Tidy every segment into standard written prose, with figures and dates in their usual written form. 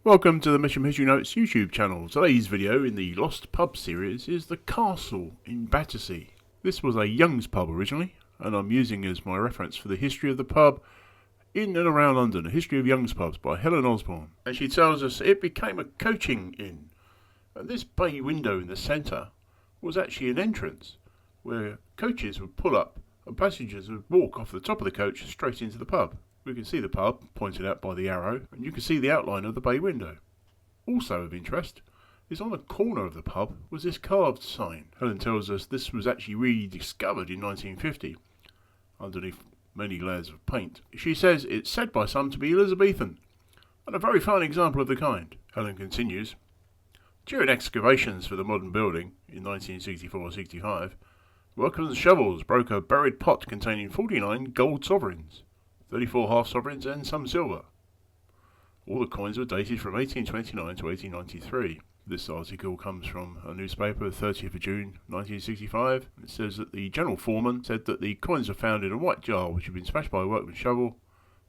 Welcome to the Mission History Notes YouTube channel. Today's video in the Lost Pub series is the Castle in Battersea. This was a Young's pub originally, and I'm using as my reference for the history of the pub in and around London, A History of Young's Pubs by Helen Osborne. And she tells us it became a coaching inn. And this bay window in the centre was actually an entrance where coaches would pull up and passengers would walk off the top of the coach straight into the pub. We can see the pub, pointed out by the arrow, and you can see the outline of the bay window. Also of interest is on the corner of the pub was this carved sign. Helen tells us this was actually rediscovered in 1950, underneath many layers of paint. She says it's said by some to be Elizabethan, and a very fine example of the kind. Helen continues, during excavations for the modern building in 1964-65, workers and shovels broke a buried pot containing 49 gold sovereigns, 34 half sovereigns and some silver. All the coins were dated from 1829 to 1893. This article comes from a newspaper, 30th of June 1965. It says that the general foreman said that the coins were found in a white jar which had been smashed by a workman's shovel.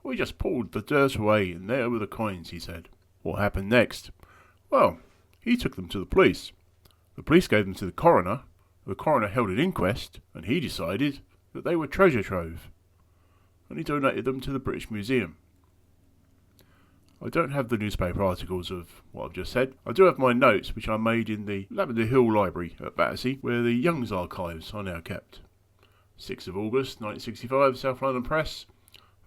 We just pulled the dirt away and there were the coins, he said. What happened next? Well, he took them to the police. The police gave them to the coroner. The coroner held an inquest and he decided that they were treasure trove, and he donated them to the British Museum. I don't have the newspaper articles of what I've just said. I do have my notes, which I made in the Lavender Hill Library at Battersea, where the Young's archives are now kept. 6th of August 1965, South London Press.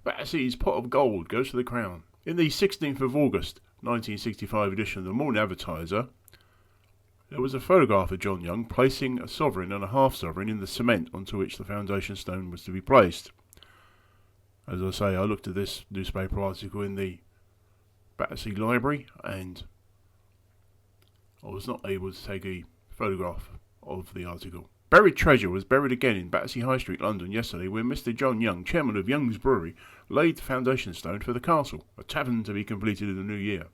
Battersea's pot of gold goes to the Crown. In the 16th of August 1965 edition of the Morning Advertiser, there was a photograph of John Young placing a sovereign and a half sovereign in the cement onto which the foundation stone was to be placed. As I say, I looked at this newspaper article in the Battersea Library and I was not able to take a photograph of the article. Buried treasure was buried again in Battersea High Street, London yesterday, where Mr. John Young, chairman of Young's Brewery, laid the foundation stone for the castle, a tavern to be completed in the new year.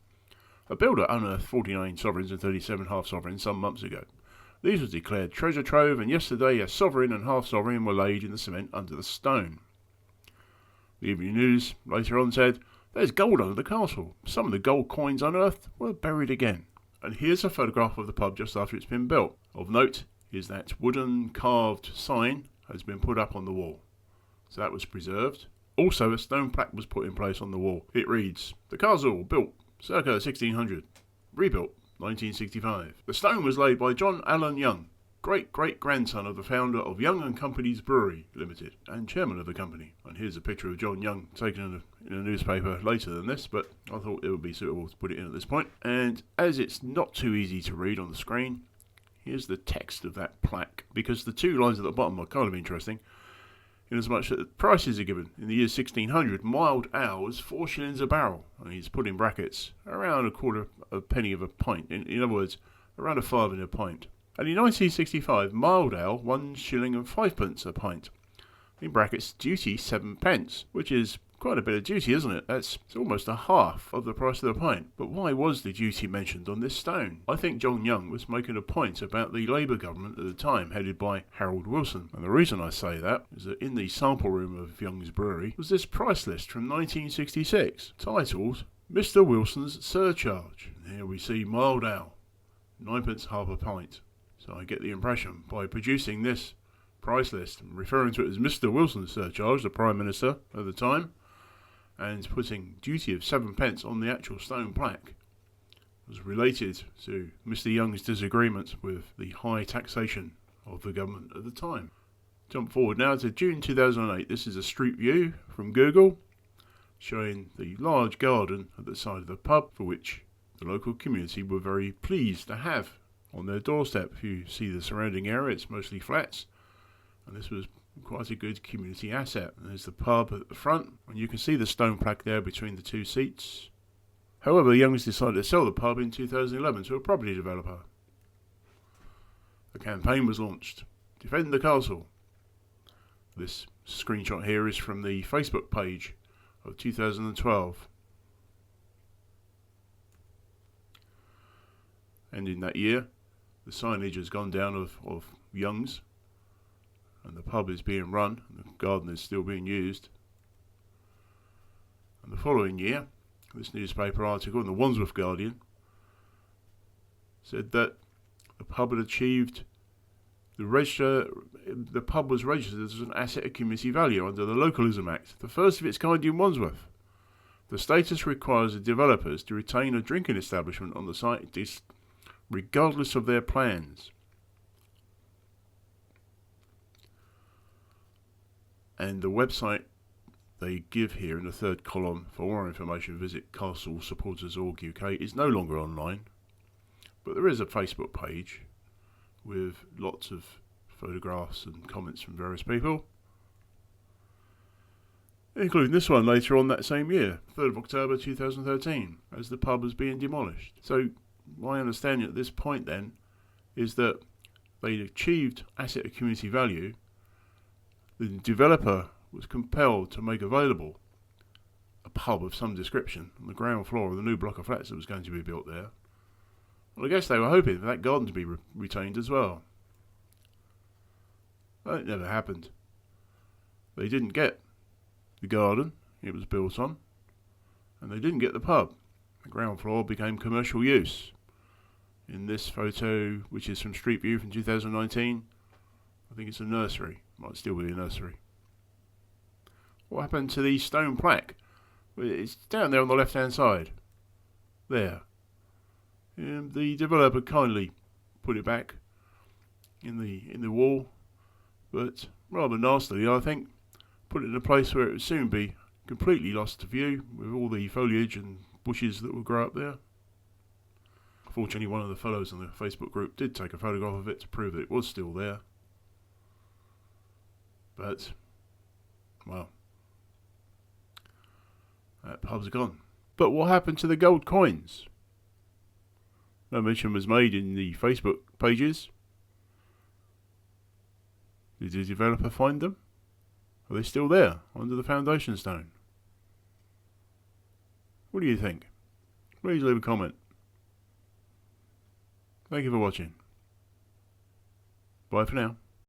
A builder unearthed 49 sovereigns and 37 half sovereigns some months ago. These were declared treasure trove, and yesterday a sovereign and half sovereign were laid in the cement under the stone. The Evening News later on said, there's gold under the castle. Some of the gold coins unearthed were buried again. And here's a photograph of the pub just after it's been built. Of note is that wooden carved sign has been put up on the wall. So that was preserved. Also a stone plaque was put in place on the wall. It reads, the castle built circa 1600, rebuilt 1965. The stone was laid by John Allen Young, great-great-grandson of the founder of Young and Company's Brewery Limited and chairman of the company. And here's a picture of John Young taken in a newspaper later than this, but I thought it would be suitable to put it in at this point. And as it's not too easy to read on the screen, here's the text of that plaque, because the two lines at the bottom are kind of interesting, inasmuch that the prices are given. In the year 1600, mild ale was 4 shillings a barrel, and he's put in brackets around a quarter of a penny of a pint. In other words, around a five in a pint. And in 1965, mild ale 1 shilling and 5p a pint. In brackets, duty 7p, which is quite a bit of duty, isn't it? It's almost a half of the price of the pint. But why was the duty mentioned on this stone? I think John Young was making a point about the Labour government at the time, headed by Harold Wilson. And the reason I say that is that in the sample room of Young's Brewery was this price list from 1966, titled Mr. Wilson's Surcharge. And here we see mild ale, 9p half a pint. So I get the impression, by producing this price list and referring to it as Mr. Wilson's Surcharge, the Prime Minister at the time, and putting duty of 7p on the actual stone plaque, was related to Mr. Young's disagreement with the high taxation of the government at the time. Jump forward now to June 2008. This is a street view from Google, showing the large garden at the side of the pub, for which the local community were very pleased to have on their doorstep. If you see the surrounding area, it's mostly flats, and this was quite a good community asset. And there's the pub at the front, and you can see the stone plaque there between the two seats. However, Young's decided to sell the pub in 2011 to a property developer. The campaign was launched, Defend the Castle. This screenshot here is from the Facebook page of 2012. And in that year, the signage has gone down of Young's, and the pub is being run, and the garden is still being used. And the following year, this newspaper article in the Wandsworth Guardian said that the pub had achieved the pub was registered as an asset of community value under the Localism Act, the first of its kind in Wandsworth. The status requires the developers to retain a drinking establishment on the site regardless of their plans. And the website they give here in the third column, for more information visit castlesupporters.org UK, is no longer online, but there is a Facebook page with lots of photographs and comments from various people, including this one later on that same year, 3rd of October 2013, as the pub was being demolished. So my understanding at this point then is that they'd achieved asset of community value. The developer was compelled to make available a pub of some description on the ground floor of the new block of flats that was going to be built there. Well, I guess they were hoping for that garden to be retained as well. But it never happened. They didn't get the garden it was built on, and they didn't get the pub. The ground floor became commercial use. In this photo, which is from Street View from 2019, I think it's a nursery. Might still be a nursery. What happened to the stone plaque? Well, it's down there on the left-hand side. There. The developer kindly put it back in the wall, but rather nastily, I think, put it in a place where it would soon be completely lost to view with all the foliage and bushes that would grow up there. Fortunately, one of the fellows in the Facebook group did take a photograph of it to prove that it was still there. But, well, that pub's gone. But what happened to the gold coins? No mention was made in the Facebook pages. Did the developer find them? Are they still there, under the foundation stone? What do you think? Please leave a comment. Thank you for watching. Bye for now.